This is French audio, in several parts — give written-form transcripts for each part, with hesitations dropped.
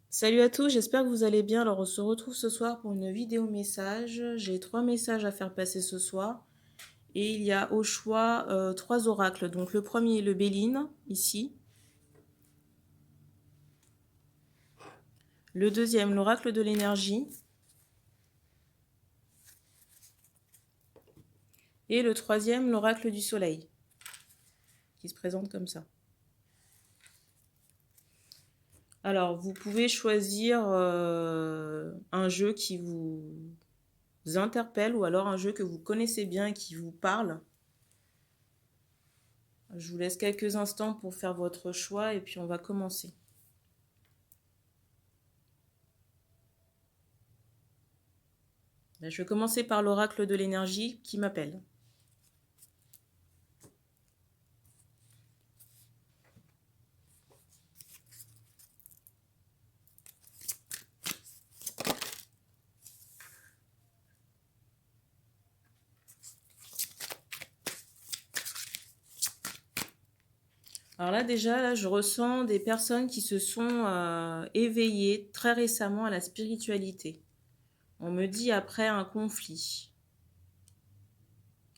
Salut à tous, j'espère que vous allez bien. Alors on se retrouve ce soir pour une vidéo message. J'ai 3 messages à faire passer ce soir. Et il y a au choix 3 oracles. Donc le premier est le Béline, ici. Le deuxième, l'oracle de l'énergie. Et le troisième, l'oracle du soleil, qui se présente comme ça. Alors vous pouvez choisir un jeu qui vous interpelle ou alors un jeu que vous connaissez bien et qui vous parle. Je vous laisse quelques instants pour faire votre choix et puis on va commencer. Je vais commencer par l'oracle de l'énergie qui m'appelle. Alors là déjà, là, je ressens des personnes qui se sont éveillées très récemment à la spiritualité. On me dit après un conflit.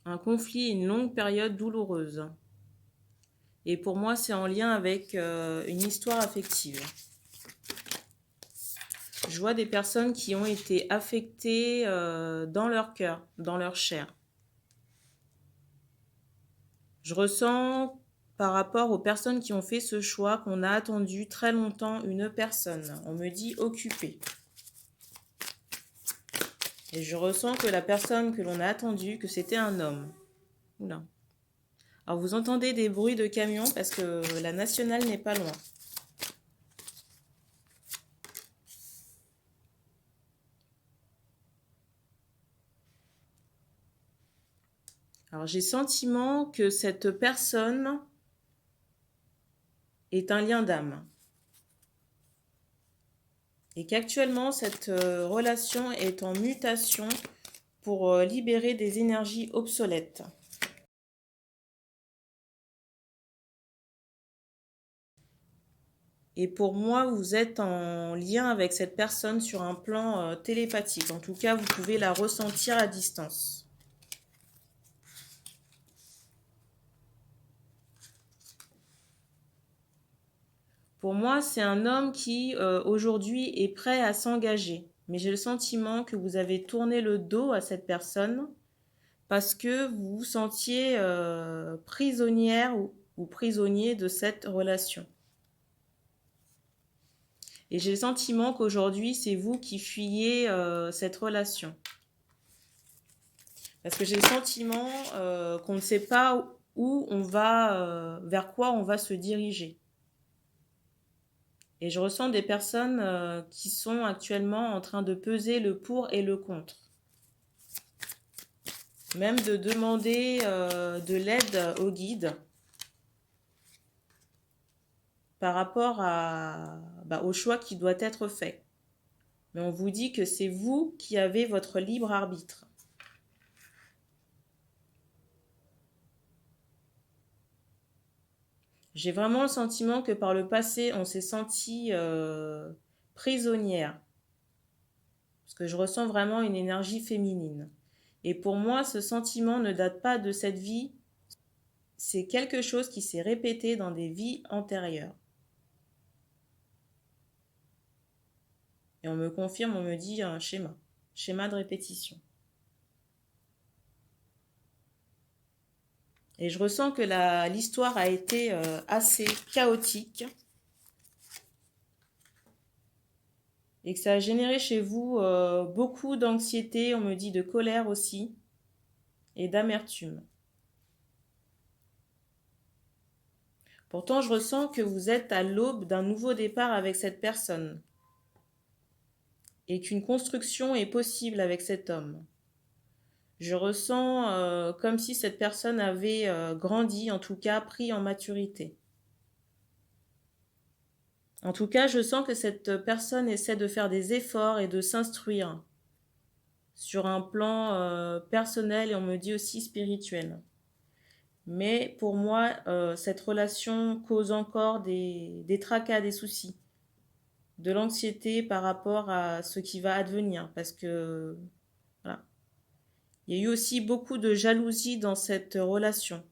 Un conflit, une longue période douloureuse. Et pour moi, c'est en lien avec une histoire affective. Je vois des personnes qui ont été affectées dans leur cœur, dans leur chair. Je ressens par rapport aux personnes qui ont fait ce choix qu'on a attendu très longtemps une personne. On me dit occupée. Et je ressens que la personne que l'on a attendue, que c'était un homme. Oula. Alors vous entendez des bruits de camions parce que la nationale n'est pas loin. Alors j'ai sentiment que cette personne est un lien d'âme. Et qu'actuellement cette relation est en mutation pour libérer des énergies obsolètes. Et pour moi, vous êtes en lien avec cette personne sur un plan télépathique. En tout cas, vous pouvez la ressentir à distance. Pour moi, c'est un homme qui, aujourd'hui, est prêt à s'engager. Mais j'ai le sentiment que vous avez tourné le dos à cette personne parce que vous vous sentiez prisonnière ou prisonnier de cette relation. Et j'ai le sentiment qu'aujourd'hui, c'est vous qui fuyez cette relation. Parce que j'ai le sentiment qu'on ne sait pas où on va, vers quoi on va se diriger. Et je ressens des personnes qui sont actuellement en train de peser le pour et le contre. Même de demander de l'aide au guide par rapport au choix qui doit être fait. Mais on vous dit que c'est vous qui avez votre libre arbitre. J'ai vraiment le sentiment que par le passé, on s'est senti prisonnière. Parce que je ressens vraiment une énergie féminine. Et pour moi, ce sentiment ne date pas de cette vie. C'est quelque chose qui s'est répété dans des vies antérieures. Et on me confirme, on me dit un schéma de répétition. Et je ressens que l'histoire a été assez chaotique et que ça a généré chez vous beaucoup d'anxiété, on me dit de colère aussi, et d'amertume. Pourtant, je ressens que vous êtes à l'aube d'un nouveau départ avec cette personne et qu'une construction est possible avec cet homme. Je ressens comme si cette personne avait grandi, en tout cas pris en maturité. En tout cas, je sens que cette personne essaie de faire des efforts et de s'instruire sur un plan personnel et on me dit aussi spirituel. Mais pour moi, cette relation cause encore des tracas, des soucis. de l'anxiété par rapport à ce qui va advenir. Parce que, voilà. Il y a eu aussi beaucoup de jalousie dans cette relation.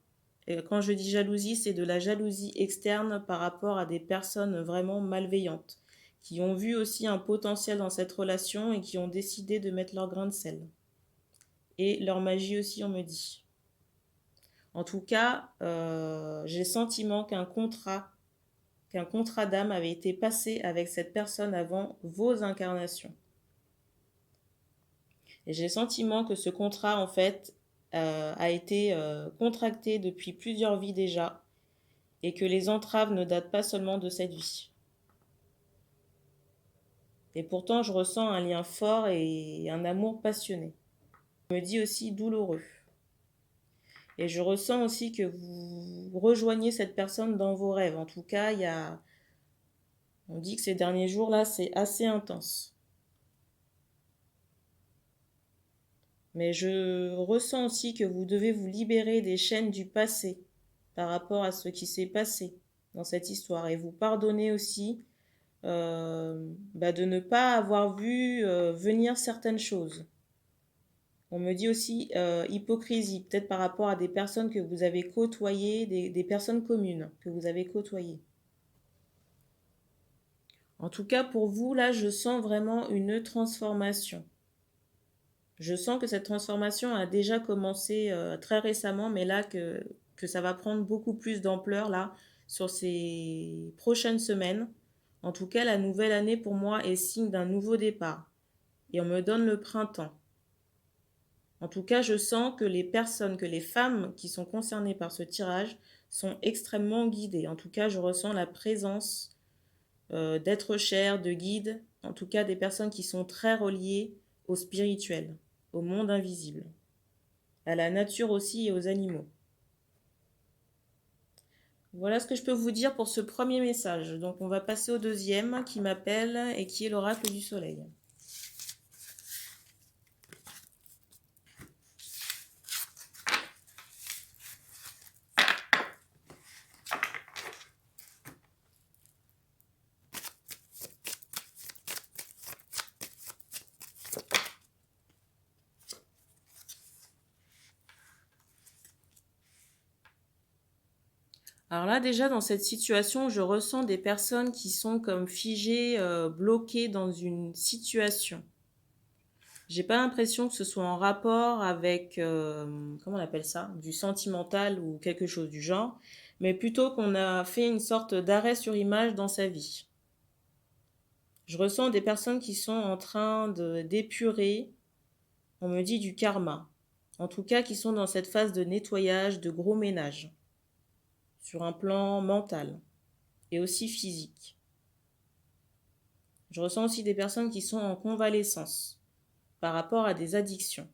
Et quand je dis jalousie, c'est de la jalousie externe par rapport à des personnes vraiment malveillantes, qui ont vu aussi un potentiel dans cette relation et qui ont décidé de mettre leur grain de sel. Et leur magie aussi, on me dit. En tout cas, j'ai le sentiment qu'un contrat d'âme avait été passé avec cette personne avant vos incarnations. Et j'ai le sentiment que ce contrat, en fait, a été contracté depuis plusieurs vies déjà, et que les entraves ne datent pas seulement de cette vie. Et pourtant, je ressens un lien fort et un amour passionné. On me dit aussi douloureux. Et je ressens aussi que vous rejoignez cette personne dans vos rêves. En tout cas, on dit que ces derniers jours-là, c'est assez intense. Mais je ressens aussi que vous devez vous libérer des chaînes du passé par rapport à ce qui s'est passé dans cette histoire. Et vous pardonner aussi de ne pas avoir vu venir certaines choses. On me dit aussi hypocrisie, peut-être par rapport à des personnes que vous avez côtoyées, des personnes communes que vous avez côtoyées. En tout cas, pour vous, là, je sens vraiment une transformation. Je sens que cette transformation a déjà commencé très récemment, mais là, que ça va prendre beaucoup plus d'ampleur, là, sur ces prochaines semaines. En tout cas, la nouvelle année, pour moi, est signe d'un nouveau départ. Et on me donne le printemps. En tout cas, je sens que les femmes qui sont concernées par ce tirage sont extrêmement guidées. En tout cas, je ressens la présence d'êtres chers, de guides, en tout cas des personnes qui sont très reliées au spirituel, au monde invisible, à la nature aussi et aux animaux. Voilà ce que je peux vous dire pour ce premier message. Donc on va passer au deuxième qui m'appelle et qui est l'oracle du soleil. Alors là, déjà, dans cette situation, je ressens des personnes qui sont comme figées, bloquées dans une situation. J'ai pas l'impression que ce soit en rapport avec, comment on appelle ça, du sentimental ou quelque chose du genre, mais plutôt qu'on a fait une sorte d'arrêt sur image dans sa vie. Je ressens des personnes qui sont en train d'épurer, on me dit du karma. En tout cas, qui sont dans cette phase de nettoyage, de gros ménage, sur un plan mental et aussi physique. Je ressens aussi des personnes qui sont en convalescence par rapport à des addictions.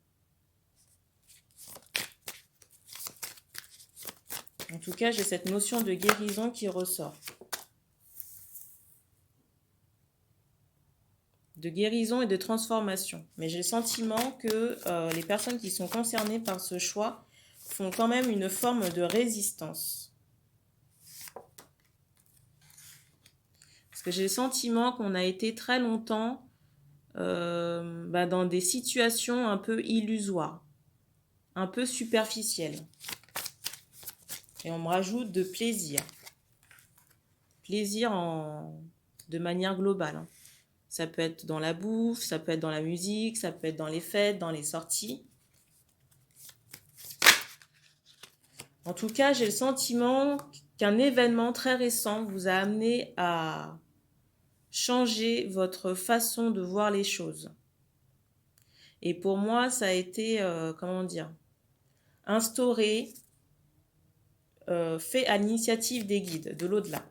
En tout cas, j'ai cette notion de guérison qui ressort. De guérison et de transformation. Mais j'ai le sentiment que les personnes qui sont concernées par ce choix font quand même une forme de résistance. Parce que j'ai le sentiment qu'on a été très longtemps dans des situations un peu illusoires, un peu superficielles. Et on me rajoute de plaisir. Plaisir de manière globale. Hein. Ça peut être dans la bouffe, ça peut être dans la musique, ça peut être dans les fêtes, dans les sorties. En tout cas, j'ai le sentiment qu'un événement très récent vous a amené à changer votre façon de voir les choses. Et pour moi, ça a été, instauré, fait à l'initiative des guides de l'au-delà.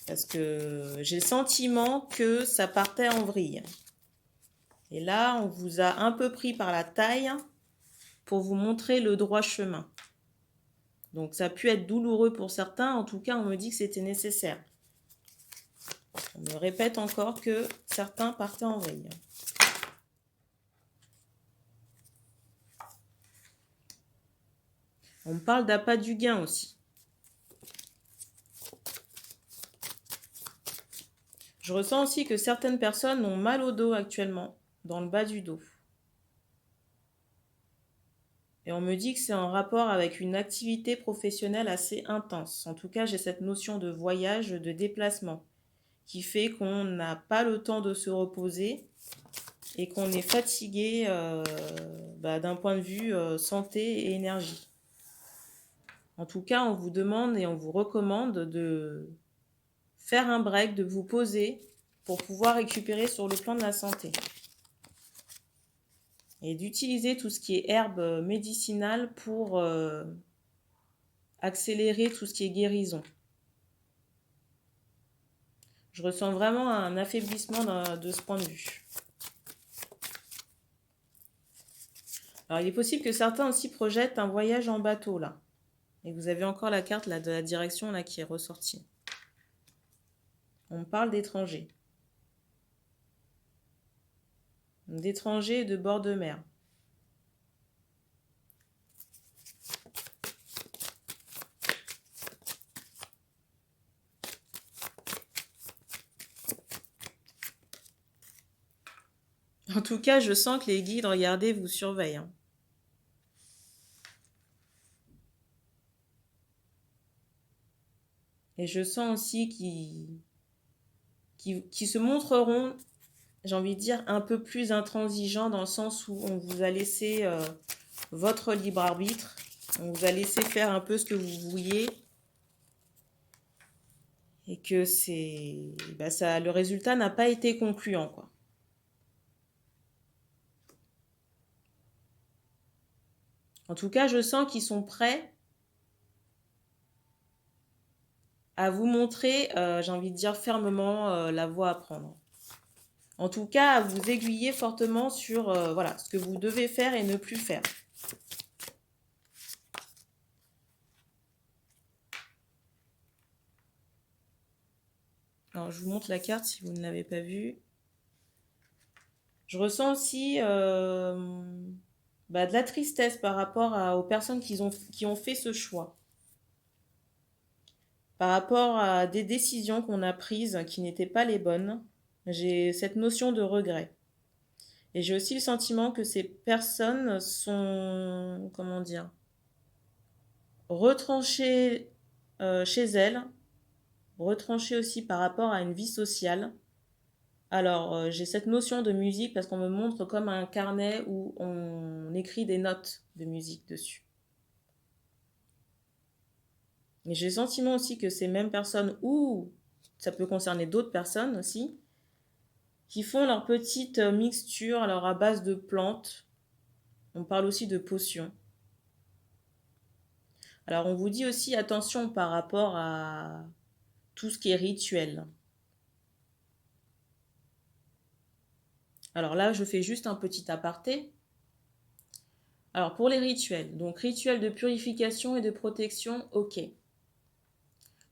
Parce que j'ai le sentiment que ça partait en vrille. Et là, on vous a un peu pris par la taille pour vous montrer le droit chemin. Donc ça a pu être douloureux pour certains, en tout cas on me dit que c'était nécessaire. On me répète encore que certains partaient en vrille. On me parle d'appât du gain aussi. Je ressens aussi que certaines personnes ont mal au dos actuellement, dans le bas du dos. Et on me dit que c'est en rapport avec une activité professionnelle assez intense. En tout cas, j'ai cette notion de voyage, de déplacement, qui fait qu'on n'a pas le temps de se reposer et qu'on est fatigué d'un point de vue santé et énergie. En tout cas, on vous demande et on vous recommande de faire un break, de vous poser pour pouvoir récupérer sur le plan de la santé. Et d'utiliser tout ce qui est herbe médicinale pour accélérer tout ce qui est guérison. Je ressens vraiment un affaiblissement de ce point de vue. Alors, il est possible que certains aussi projettent un voyage en bateau, là. Et vous avez encore la carte là, de la direction là, qui est ressortie. On parle d'étrangers. D'étrangers et de bord de mer. En tout cas, je sens que les guides, regardez, vous surveillent. Hein. Et je sens aussi qu'ils se montreront, j'ai envie de dire, un peu plus intransigeants dans le sens où on vous a laissé votre libre arbitre. On vous a laissé faire un peu ce que vous vouliez. Et que le résultat n'a pas été concluant, quoi. En tout cas, je sens qu'ils sont prêts à vous montrer, j'ai envie de dire fermement, la voie à prendre. En tout cas, à vous aiguiller fortement sur voilà, ce que vous devez faire et ne plus faire. Alors, je vous montre la carte si vous ne l'avez pas vue. Je ressens aussi de la tristesse par rapport aux personnes qui ont fait ce choix. Par rapport à des décisions qu'on a prises qui n'étaient pas les bonnes, j'ai cette notion de regret. Et j'ai aussi le sentiment que ces personnes sont, comment dire, retranchées chez elles, retranchées aussi par rapport à une vie sociale. Alors, j'ai cette notion de musique parce qu'on me montre comme un carnet où on écrit des notes de musique dessus. Et j'ai le sentiment aussi que ces mêmes personnes, ou ça peut concerner d'autres personnes aussi, qui font leur petite mixture alors à base de plantes. On parle aussi de potions. Alors on vous dit aussi attention par rapport à tout ce qui est rituel. Alors là, je fais juste un petit aparté. Alors pour les rituels, donc rituels de purification et de protection, ok.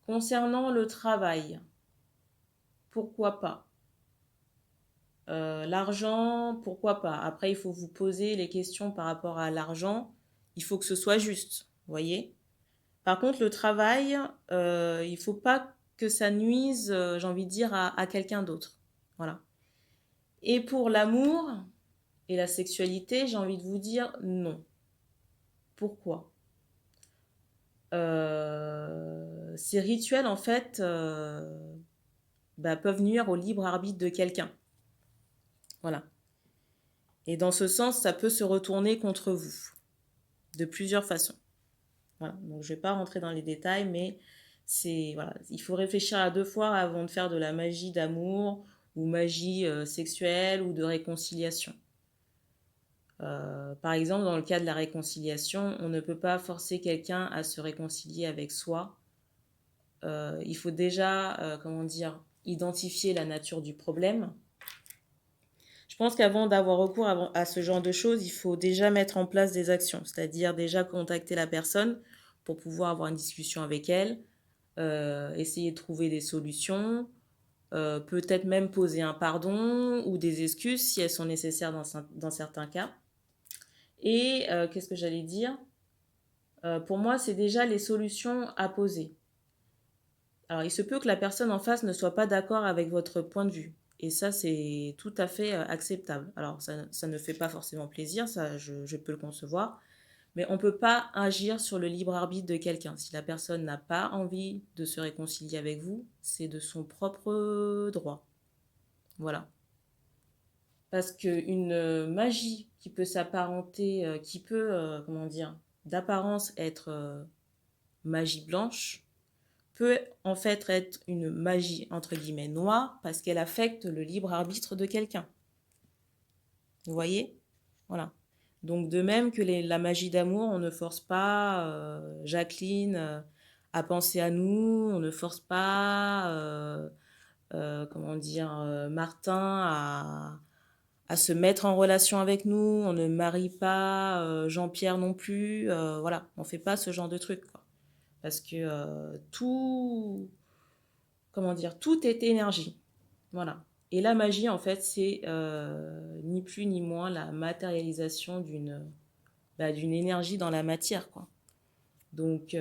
Concernant le travail, pourquoi pas. L'argent, pourquoi pas. Après, il faut vous poser les questions par rapport à l'argent. Il faut que ce soit juste, vous voyez. Par contre, le travail, il ne faut pas que ça nuise, j'ai envie de dire, à quelqu'un d'autre. Voilà. Et pour l'amour et la sexualité, j'ai envie de vous dire non. Pourquoi Ces rituels, en fait, peuvent nuire au libre arbitre de quelqu'un. Voilà. Et dans ce sens, ça peut se retourner contre vous, de plusieurs façons. Voilà. Donc, je ne vais pas rentrer dans les détails, mais voilà, il faut réfléchir à deux fois avant de faire de la magie d'amour ou magie sexuelle ou de réconciliation. Par exemple, dans le cas de la réconciliation, on ne peut pas forcer quelqu'un à se réconcilier avec soi. Il faut déjà, identifier la nature du problème. Je pense qu'avant d'avoir recours à ce genre de choses, il faut déjà mettre en place des actions, c'est-à-dire déjà contacter la personne pour pouvoir avoir une discussion avec elle, essayer de trouver des solutions, peut-être même poser un pardon ou des excuses si elles sont nécessaires dans certains cas. Et qu'est-ce que j'allais dire Pour moi, c'est déjà les solutions à poser. Alors, il se peut que la personne en face ne soit pas d'accord avec votre point de vue. Et ça, c'est tout à fait acceptable. Alors, ça ne fait pas forcément plaisir, ça, je peux le concevoir. Mais on ne peut pas agir sur le libre arbitre de quelqu'un. Si la personne n'a pas envie de se réconcilier avec vous, c'est de son propre droit. Voilà. Parce qu'une magie qui peut s'apparenter, qui peut, comment dire, d'apparence être magie blanche, peut en fait être une magie entre guillemets noire parce qu'elle affecte le libre arbitre de quelqu'un. Vous voyez? Voilà. Donc de même que la magie d'amour, on ne force pas Jacqueline à penser à nous, on ne force pas comment dire Martin à se mettre en relation avec nous, on ne marie pas Jean-Pierre non plus, voilà, on fait pas ce genre de truc quoi. Parce que tout, comment dire, tout est énergie. Voilà. Et la magie, en fait, c'est ni plus ni moins la matérialisation d'une énergie dans la matière, quoi. Donc,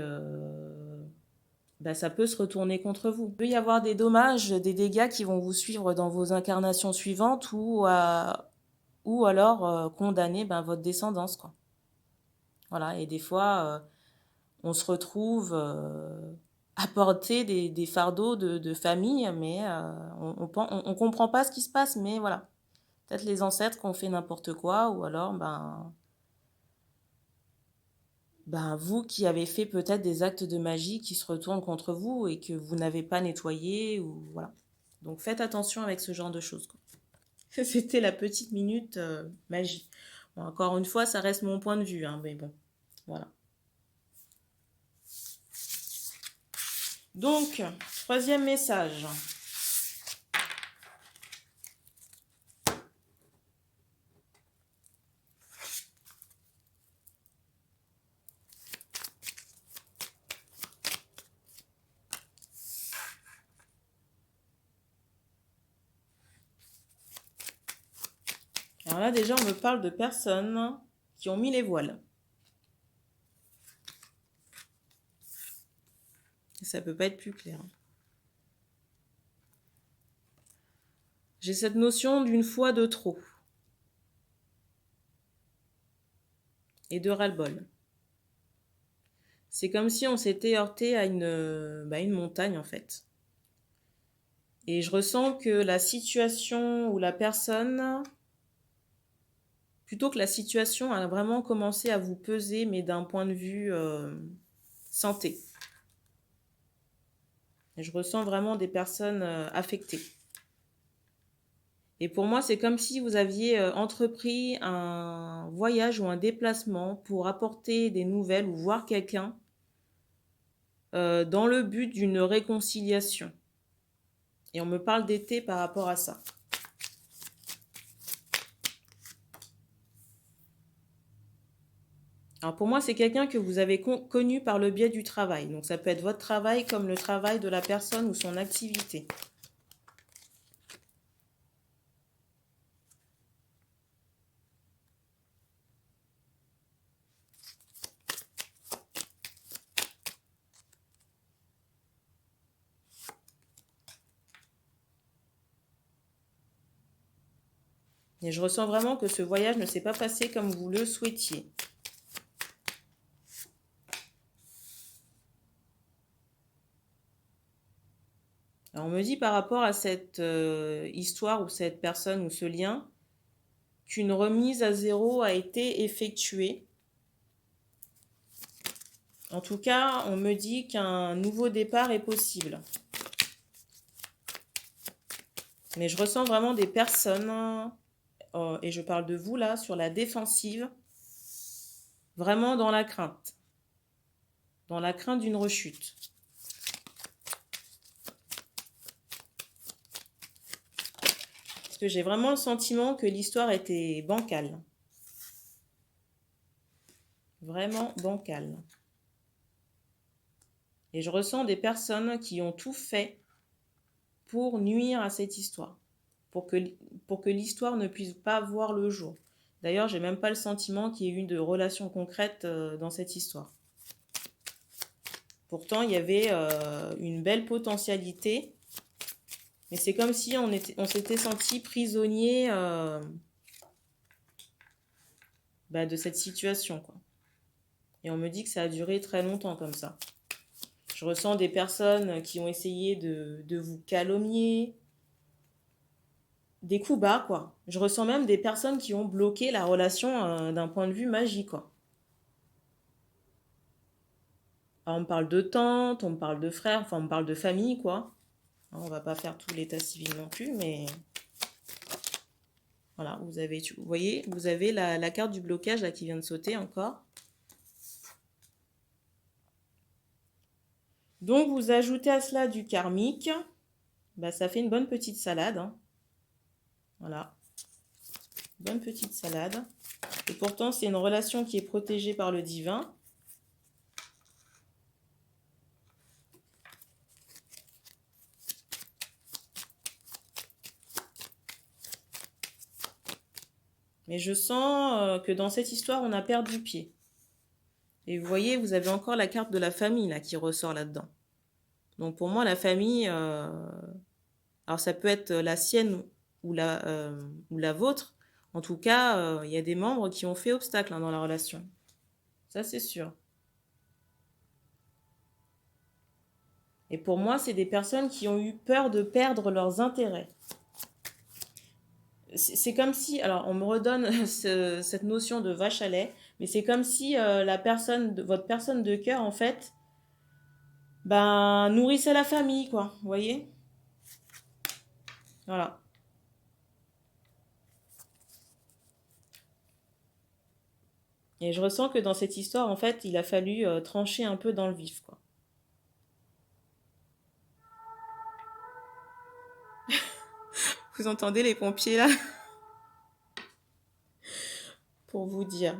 ça peut se retourner contre vous. Il peut y avoir des dommages, des dégâts qui vont vous suivre dans vos incarnations suivantes ou alors condamner votre descendance, quoi. Voilà. Et des fois, on se retrouve à porter des fardeaux de famille, mais on comprend pas ce qui se passe, mais voilà. Peut-être les ancêtres qui ont fait n'importe quoi, ou alors vous qui avez fait peut-être des actes de magie qui se retournent contre vous et que vous n'avez pas nettoyé, ou voilà. Donc faites attention avec ce genre de choses, quoi. C'était la petite minute magie. Bon, encore une fois, ça reste mon point de vue, hein, mais bon, voilà. Donc, troisième message. Alors là, déjà, on me parle de personnes qui ont mis les voiles. Ça peut pas être plus clair. J'ai cette notion d'une foi de trop. Et de ras-le-bol. C'est comme si on s'était heurté à une montagne, en fait. Et je ressens que la situation ou la personne, plutôt que la situation, a vraiment commencé à vous peser, mais d'un point de vue santé. Et je ressens vraiment des personnes affectées. Et pour moi, c'est comme si vous aviez entrepris un voyage ou un déplacement pour apporter des nouvelles ou voir quelqu'un dans le but d'une réconciliation. Et on me parle d'été par rapport à ça. Alors pour moi, c'est quelqu'un que vous avez connu par le biais du travail. Donc ça peut être votre travail comme le travail de la personne ou son activité. Et je ressens vraiment que ce voyage ne s'est pas passé comme vous le souhaitiez. Alors on me dit par rapport à cette histoire ou cette personne ou ce lien, qu'une remise à zéro a été effectuée. En tout cas, on me dit qu'un nouveau départ est possible. Mais je ressens vraiment des personnes, et je parle de vous là, sur la défensive, vraiment dans la crainte d'une rechute. Parce que j'ai vraiment le sentiment que l'histoire était bancale. Vraiment bancale. Et je ressens des personnes qui ont tout fait pour nuire à cette histoire, pour que l'histoire ne puisse pas voir le jour. D'ailleurs, j'ai même pas le sentiment qu'il y ait eu de relation concrète dans cette histoire. Pourtant, il y avait une belle potentialité. Mais c'est comme si on s'était senti prisonnier de cette situation, quoi. Et on me dit que ça a duré très longtemps comme ça. Je ressens des personnes qui ont essayé de vous calomnier, des coups bas, quoi. Je ressens même des personnes qui ont bloqué la relation d'un point de vue magique, quoi. Alors, on me parle de tante, on me parle de frère, enfin on me parle de famille, quoi. On va pas faire tout l'état civil non plus, mais voilà, vous voyez, vous avez la carte du blocage là qui vient de sauter encore. Donc vous ajoutez à cela du karmique, ça fait une bonne petite salade, hein. Voilà, bonne petite salade. Et pourtant c'est une relation qui est protégée par le divin. Mais je sens que dans cette histoire, on a perdu pied. Et vous voyez, vous avez encore la carte de la famille là qui ressort là-dedans. Donc pour moi, la famille, alors ça peut être la sienne ou la vôtre. En tout cas, il y a des membres qui ont fait obstacle dans la relation. Ça, c'est sûr. Et pour moi, c'est des personnes qui ont eu peur de perdre leurs intérêts. C'est comme si, alors on me redonne cette notion de vache à lait, mais c'est comme si votre personne de cœur, en fait, nourrissait la famille, quoi. Vous voyez? Voilà. Et je ressens que dans cette histoire, en fait, il a fallu trancher un peu dans le vif, quoi. Vous entendez les pompiers là? Pour vous dire.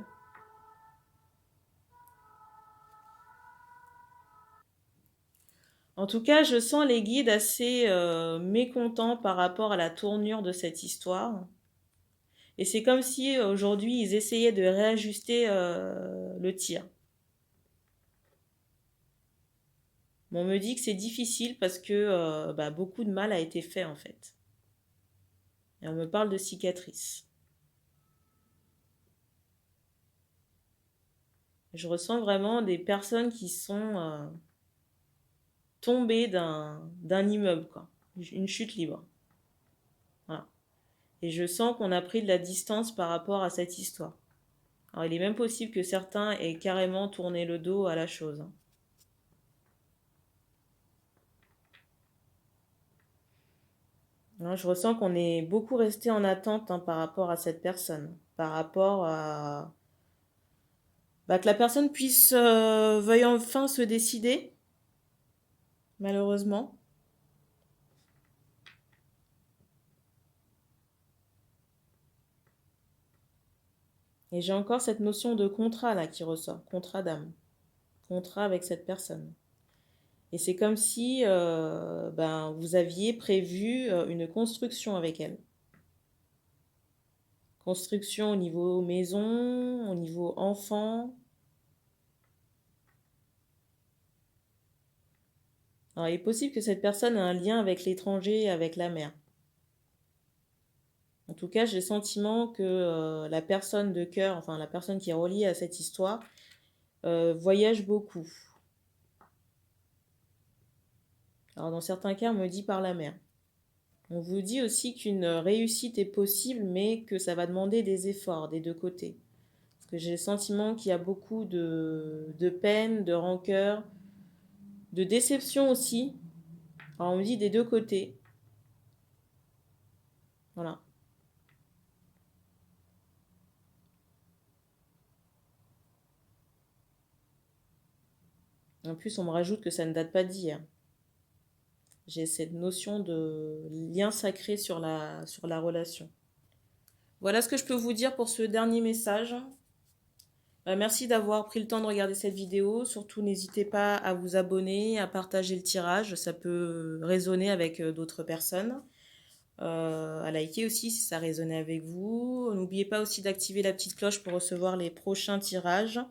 En tout cas, je sens les guides assez mécontents par rapport à la tournure de cette histoire. Et c'est comme si aujourd'hui, ils essayaient de réajuster le tir. On me dit que c'est difficile parce que beaucoup de mal a été fait en fait. Et on me parle de cicatrices. Je ressens vraiment des personnes qui sont tombées d'un immeuble, quoi. Une chute libre. Voilà. Et je sens qu'on a pris de la distance par rapport à cette histoire. Alors il est même possible que certains aient carrément tourné le dos à la chose, hein. Non, je ressens qu'on est beaucoup resté en attente, hein, par rapport à cette personne, par rapport à que la personne puisse veuille enfin se décider, malheureusement. Et j'ai encore cette notion de contrat là qui ressort, contrat d'âme, contrat avec cette personne. Et c'est comme si vous aviez prévu une construction avec elle. Construction au niveau maison, au niveau enfant. Alors, il est possible que cette personne ait un lien avec l'étranger et avec la mer. En tout cas, j'ai le sentiment que la personne de cœur, enfin la personne qui est reliée à cette histoire, voyage beaucoup. Alors, dans certains cas, on me dit par la mer. On vous dit aussi qu'une réussite est possible, mais que ça va demander des efforts des deux côtés. Parce que j'ai le sentiment qu'il y a beaucoup de peine, de rancœur, de déception aussi. Alors, on me dit des deux côtés. Voilà. En plus, on me rajoute que ça ne date pas d'hier. J'ai cette notion de lien sacré sur la relation. Voilà ce que je peux vous dire pour ce dernier message. Merci d'avoir pris le temps de regarder cette vidéo. Surtout, n'hésitez pas à vous abonner, à partager le tirage. Ça peut résonner avec d'autres personnes. À liker aussi si ça résonnait avec vous. N'oubliez pas aussi d'activer la petite cloche pour recevoir les prochains tirages.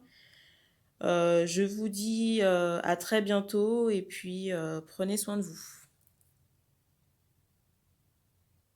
Je vous dis à très bientôt et puis prenez soin de vous.